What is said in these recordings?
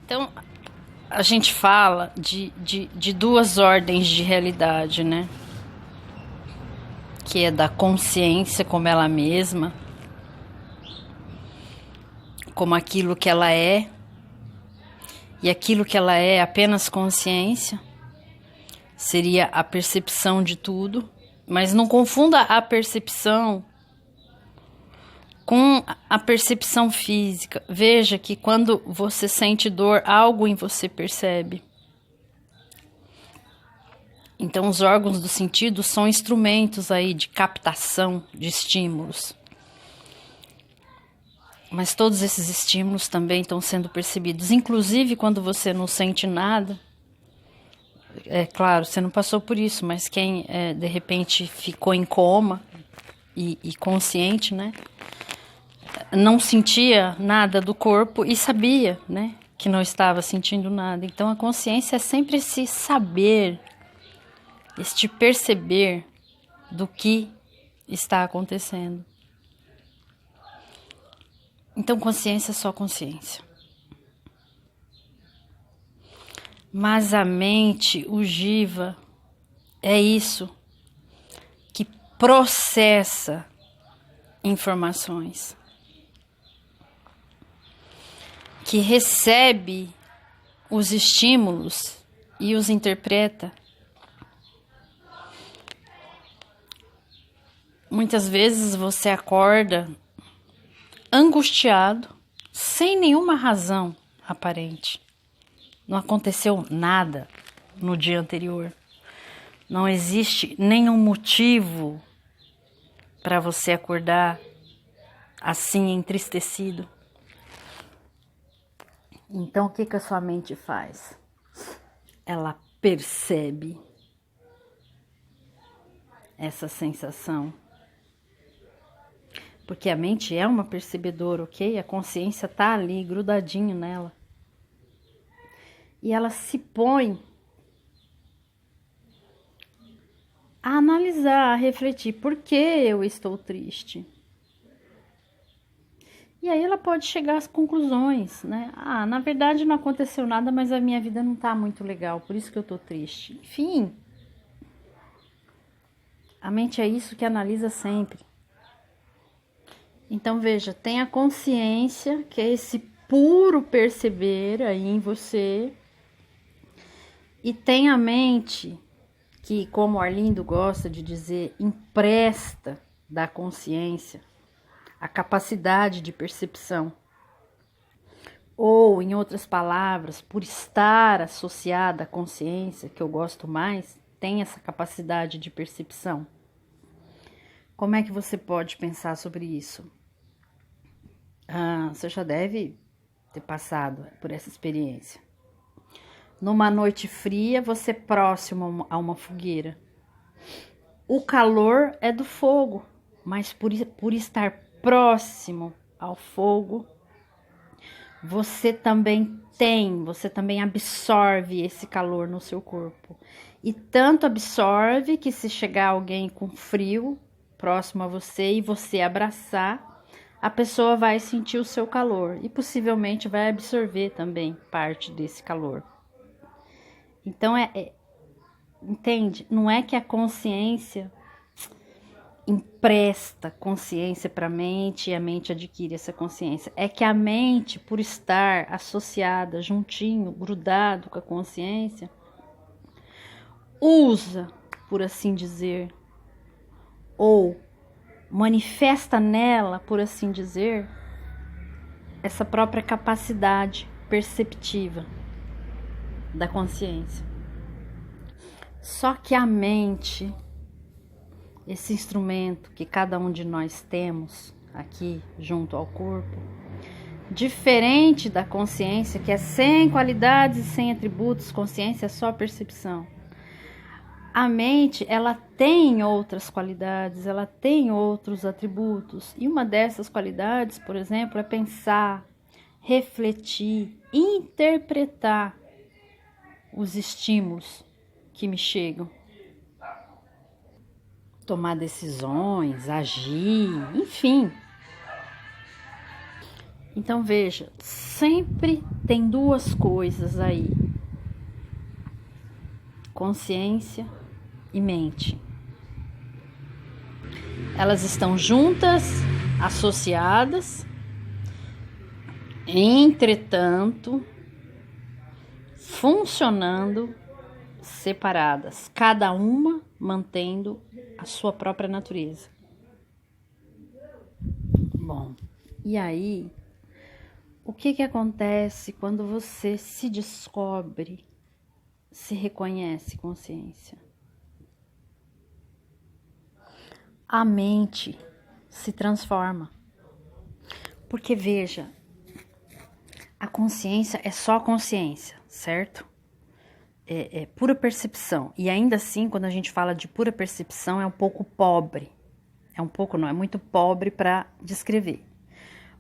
Então, a gente fala de duas ordens de realidade, né? Que é da consciência como ela mesma, como aquilo que ela é, e aquilo que ela é apenas consciência, seria a percepção de tudo, mas não confunda a percepção com a percepção física. Veja que quando você sente dor, algo em você percebe. Então, os órgãos do sentido são instrumentos aí de captação de estímulos. Mas todos esses estímulos também estão sendo percebidos. Inclusive, quando você não sente nada, é claro, você não passou por isso, mas quem de repente ficou em coma e consciente, né? Não sentia nada do corpo e sabia, né? Que não estava sentindo nada. Então, a consciência é sempre esse saber, este perceber do que está acontecendo. Então, consciência é só consciência. Mas a mente, o jiva, é isso que processa informações, que recebe os estímulos e os interpreta. Muitas vezes você acorda angustiado, sem nenhuma razão aparente. Não aconteceu nada no dia anterior. Não existe nenhum motivo para você acordar assim entristecido. Então, o que a sua mente faz? Ela percebe essa sensação. Porque a mente é uma percebedora, ok? A consciência tá ali, grudadinho nela. E ela se põe a analisar, a refletir. Por que eu estou triste? E aí ela pode chegar às conclusões, né? Ah, na verdade não aconteceu nada, mas a minha vida não tá muito legal, por isso que eu tô triste. Enfim, a mente é isso que analisa sempre. Então veja, tem a consciência, que é esse puro perceber aí em você, e tem a mente, que como Arlindo gosta de dizer, empresta da consciência a capacidade de percepção. Ou, em outras palavras, por estar associada à consciência, que eu gosto mais, tem essa capacidade de percepção. Como é que você pode pensar sobre isso? Você já deve ter passado por essa experiência. Numa noite fria, você é próximo a uma fogueira. O calor é do fogo, mas por estar próximo ao fogo, você também absorve esse calor no seu corpo. E tanto absorve que se chegar alguém com frio próximo a você e você abraçar, a pessoa vai sentir o seu calor e possivelmente vai absorver também parte desse calor. Então, entende? Não é que a consciência empresta consciência para a mente e a mente adquire essa consciência. É que a mente, por estar associada, juntinho, grudado com a consciência, usa, por assim dizer, ou manifesta nela, por assim dizer, essa própria capacidade perceptiva da consciência. Só que a mente, esse instrumento que cada um de nós temos aqui junto ao corpo, diferente da consciência, que é sem qualidades e sem atributos, consciência é só percepção. A mente, ela tem outras qualidades, ela tem outros atributos. E uma dessas qualidades, por exemplo, é pensar, refletir, interpretar os estímulos que me chegam. Tomar decisões, agir, enfim. Então veja, sempre tem duas coisas aí: consciência e mente. Elas estão juntas, associadas, entretanto, funcionando separadas, cada uma mantendo a sua própria natureza. Bom, e aí, o que acontece quando você se descobre, se reconhece consciência? A mente se transforma. Porque veja, a consciência é só consciência, certo? É pura percepção. E ainda assim, quando a gente fala de pura percepção, é um pouco pobre. É muito pobre para descrever.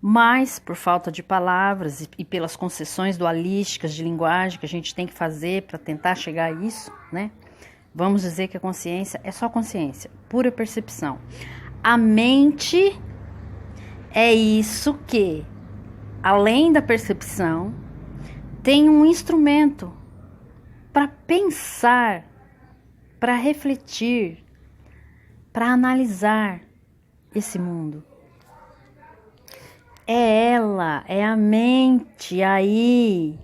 Mas, por falta de palavras e pelas concessões dualísticas de linguagem que a gente tem que fazer para tentar chegar a isso, né? Vamos dizer que a consciência é só consciência, pura percepção. A mente é isso que, além da percepção, tem um instrumento para pensar, para refletir, para analisar esse mundo. É ela, é a mente aí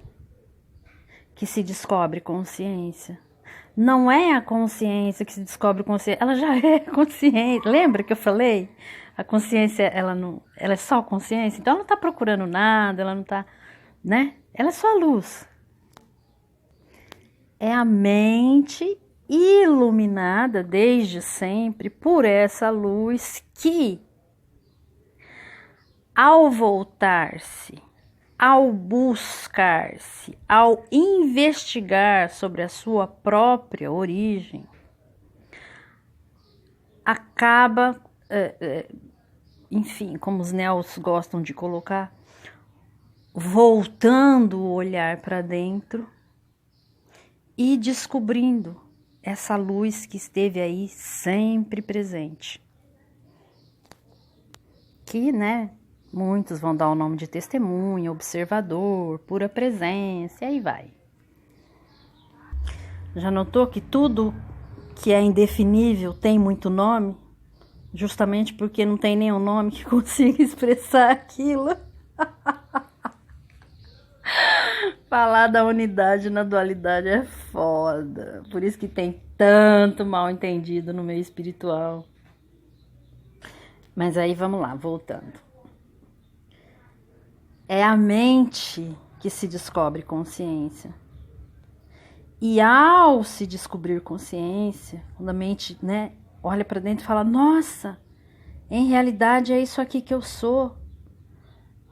que se descobre consciência. Não é a consciência que se descobre consciência, ela já é consciência. Lembra que eu falei? A consciência, ela é só consciência, então ela não está procurando nada, ela não está, né? Ela é só luz. É a mente iluminada desde sempre por essa luz que, ao voltar-se, ao buscar-se, ao investigar sobre a sua própria origem, acaba, enfim, como os neos gostam de colocar, voltando o olhar para dentro e descobrindo essa luz que esteve aí sempre presente. Que, né, muitos vão dar o nome de testemunha, observador, pura presença, e aí vai. Já notou que tudo que é indefinível tem muito nome? Justamente porque não tem nenhum nome que consiga expressar aquilo. Falar da unidade na dualidade é foda. Por isso que tem tanto mal entendido no meio espiritual. Mas aí vamos lá, voltando. É a mente que se descobre consciência. E ao se descobrir consciência, quando a mente, né, olha para dentro e fala: nossa, em realidade é isso aqui que eu sou.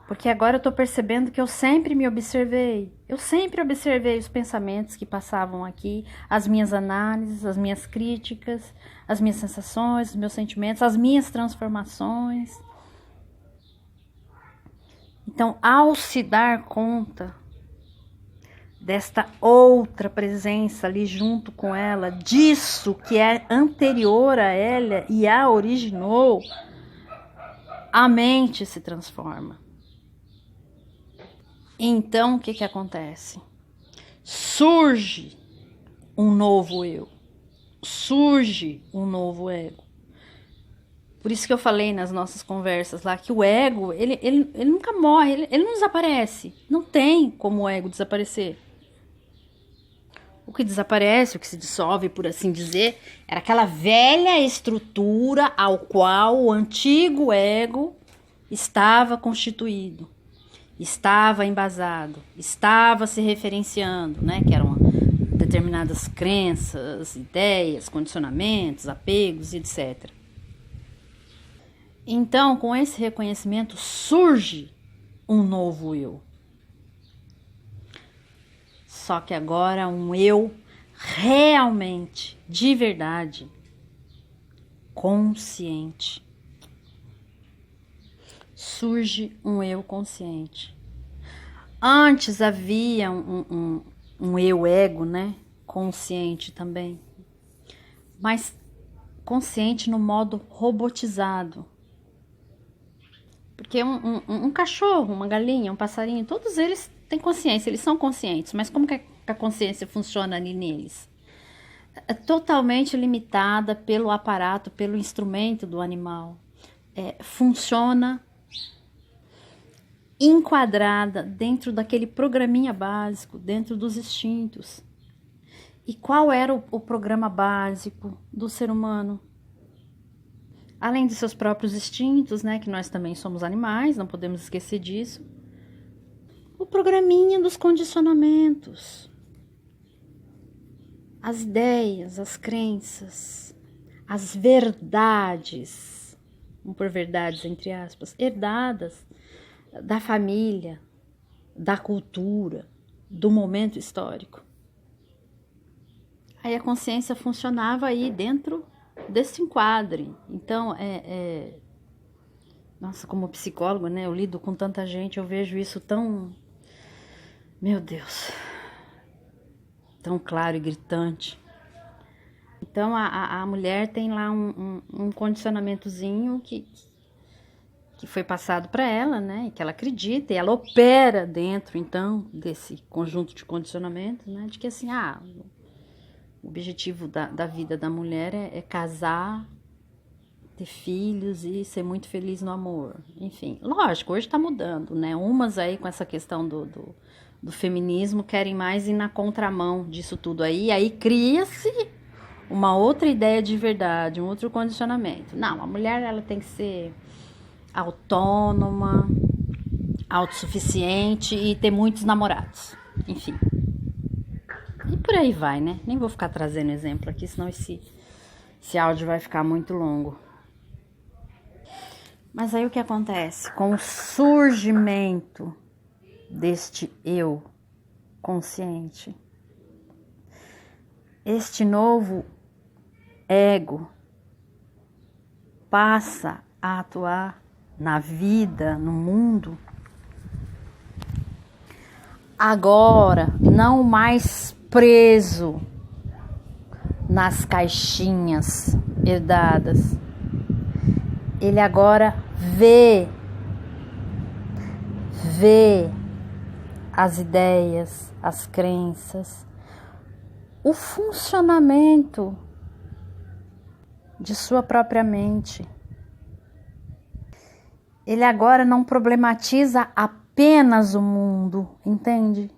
Porque agora eu tô percebendo que eu sempre me observei. Eu sempre observei os pensamentos que passavam aqui, as minhas análises, as minhas críticas, as minhas sensações, os meus sentimentos, as minhas transformações. Então, ao se dar conta desta outra presença ali junto com ela, disso que é anterior a ela e a originou, a mente se transforma. Então, o que acontece? Surge um novo eu, surge um novo ego. Por isso que eu falei nas nossas conversas lá que o ego, ele nunca morre, ele não desaparece. Não tem como o ego desaparecer. O que desaparece, o que se dissolve, por assim dizer, era aquela velha estrutura ao qual o antigo ego estava constituído. Estava embasado, estava se referenciando, né? Que eram determinadas crenças, ideias, condicionamentos, apegos, etc. Então, com esse reconhecimento, surge um novo eu. Só que agora um eu realmente, de verdade, consciente. Surge um eu consciente. Antes havia um eu ego, né? Consciente também. Mas consciente no modo robotizado. Porque um cachorro, uma galinha, um passarinho, todos eles têm consciência, eles são conscientes. Mas como que a consciência funciona ali neles? É totalmente limitada pelo aparato, pelo instrumento do animal. Funciona enquadrada dentro daquele programinha básico, dentro dos instintos. E qual era o programa básico do ser humano? Além de seus próprios instintos, né, que nós também somos animais, não podemos esquecer disso. O programinha dos condicionamentos. As ideias, as crenças, as verdades, vamos por verdades entre aspas, herdadas da família, da cultura, do momento histórico. Aí a consciência funcionava aí dentro desse enquadre. Então, nossa, como psicóloga, né, eu lido com tanta gente, eu vejo isso tão, meu Deus, tão claro e gritante. Então, a mulher tem lá um condicionamentozinho que foi passado para ela, né, que ela acredita, e ela opera dentro, então, desse conjunto de condicionamentos, né, de que assim, o objetivo da vida da mulher é casar, ter filhos e ser muito feliz no amor. Enfim, lógico, hoje tá mudando, né, umas aí com essa questão do feminismo querem mais ir na contramão disso tudo aí cria-se uma outra ideia de verdade, um outro condicionamento. Não, a mulher ela tem que ser autônoma, autossuficiente e ter muitos namorados. Enfim. E por aí vai, né? Nem vou ficar trazendo exemplo aqui, senão esse áudio vai ficar muito longo. Mas aí o que acontece? Com o surgimento deste eu consciente, este novo ego passa a atuar na vida, no mundo, agora não mais preso nas caixinhas herdadas. Ele agora vê as ideias, as crenças, o funcionamento de sua própria mente. Ele agora não problematiza apenas o mundo, entende?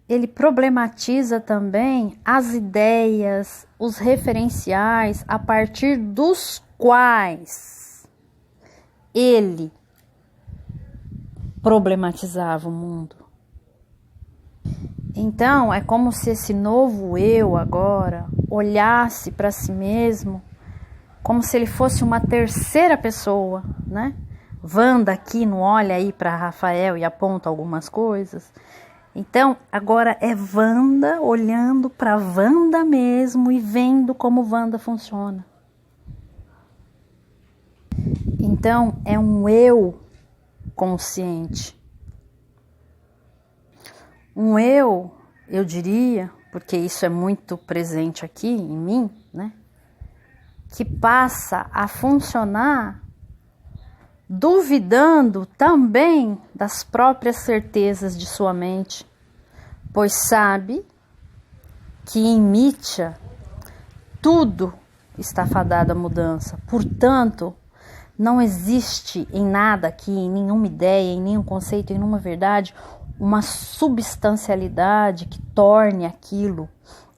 Ele problematiza também as ideias, os referenciais a partir dos quais ele problematizava o mundo. Então, é como se esse novo eu agora olhasse para si mesmo como se ele fosse uma terceira pessoa, né? Wanda aqui não olha aí para Rafael e aponta algumas coisas. Então, agora é Wanda olhando para Wanda mesmo e vendo como Wanda funciona. Então, é um eu consciente. Um eu diria, porque isso é muito presente aqui em mim, né? Que passa a funcionar duvidando também das próprias certezas de sua mente, pois sabe que em Mítia tudo está fadado à mudança. Portanto, não existe em nada aqui, em nenhuma ideia, em nenhum conceito, em nenhuma verdade, uma substancialidade que torne aquilo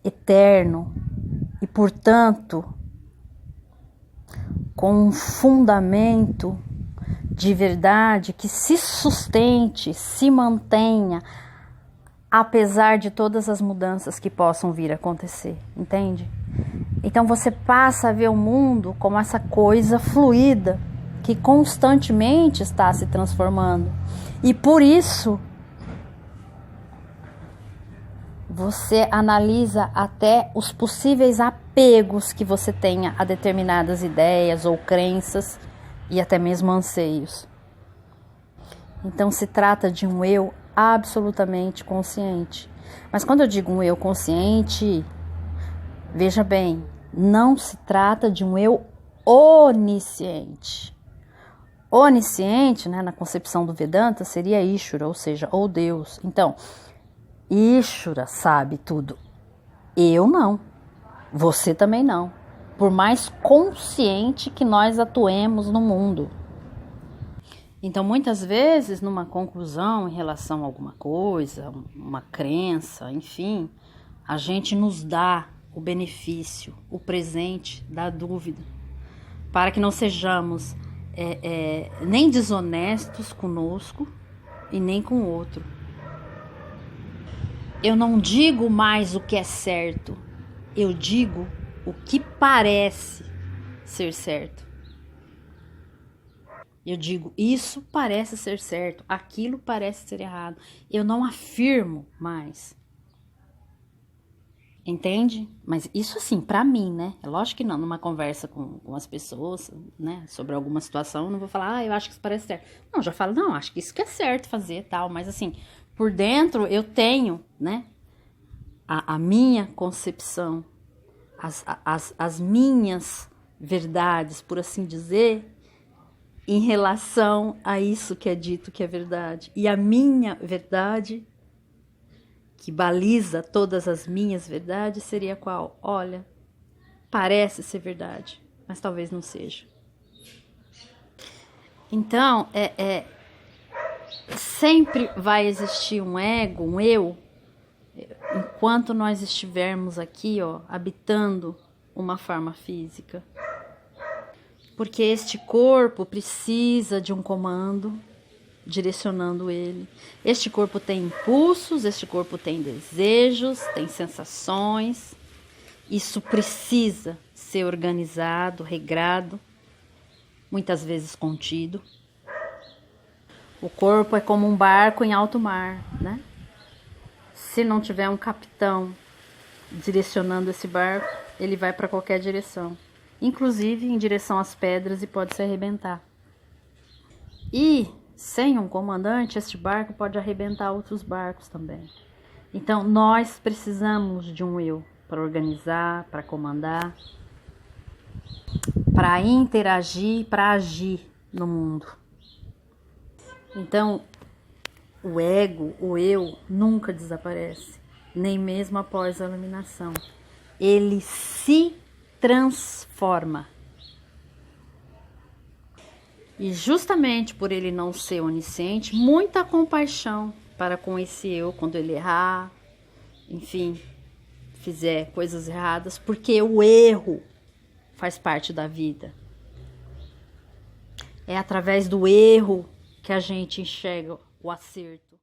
eterno e, portanto, com um fundamento de verdade que se sustente, se mantenha, apesar de todas as mudanças que possam vir a acontecer, entende? Então você passa a ver o mundo como essa coisa fluida, que constantemente está se transformando. E por isso, você analisa até os possíveis apegos que você tenha a determinadas ideias ou crenças e até mesmo anseios. Então se trata de um eu absolutamente consciente. Mas quando eu digo um eu consciente, veja bem, não se trata de um eu onisciente. Onisciente, né, na concepção do Vedanta, seria Ishvara, ou seja, ou Deus. Então, Ishvara sabe tudo. Eu não. Você também não. Por mais consciente que nós atuemos no mundo. Então, muitas vezes, numa conclusão em relação a alguma coisa, uma crença, enfim, a gente nos dá o benefício, o presente da dúvida, para que não sejamos nem desonestos conosco e nem com o outro. Eu não digo mais o que é certo, eu digo o que parece ser certo. Eu digo, isso parece ser certo, aquilo parece ser errado. Eu não afirmo mais. Entende? Mas isso assim, pra mim, né? É lógico que não, numa conversa com as pessoas, né? Sobre alguma situação, eu não vou falar, eu acho que isso parece certo. Não, já falo, não, acho que isso que é certo fazer e tal. Mas assim, por dentro eu tenho, né? A minha concepção, as minhas verdades, por assim dizer, em relação a isso que é dito que é verdade. E a minha verdade, que baliza todas as minhas verdades, seria qual? Olha, parece ser verdade, mas talvez não seja. Então, sempre vai existir um ego, um eu, enquanto nós estivermos aqui, ó, habitando uma forma física. Porque este corpo precisa de um comando direcionando ele. Este corpo tem impulsos, este corpo tem desejos, tem sensações. Isso precisa ser organizado, regrado, muitas vezes contido. O corpo é como um barco em alto mar, né? Se não tiver um capitão direcionando esse barco, ele vai para qualquer direção, inclusive em direção às pedras, e pode se arrebentar. E sem um comandante, este barco pode arrebentar outros barcos também. Então, nós precisamos de um eu para organizar, para comandar, para interagir, para agir no mundo. Então, o ego, o eu, nunca desaparece, nem mesmo após a iluminação. Ele se transforma. E justamente por ele não ser onisciente, muita compaixão para com esse eu quando ele errar, enfim, fizer coisas erradas, porque o erro faz parte da vida. É através do erro que a gente enxerga o acerto.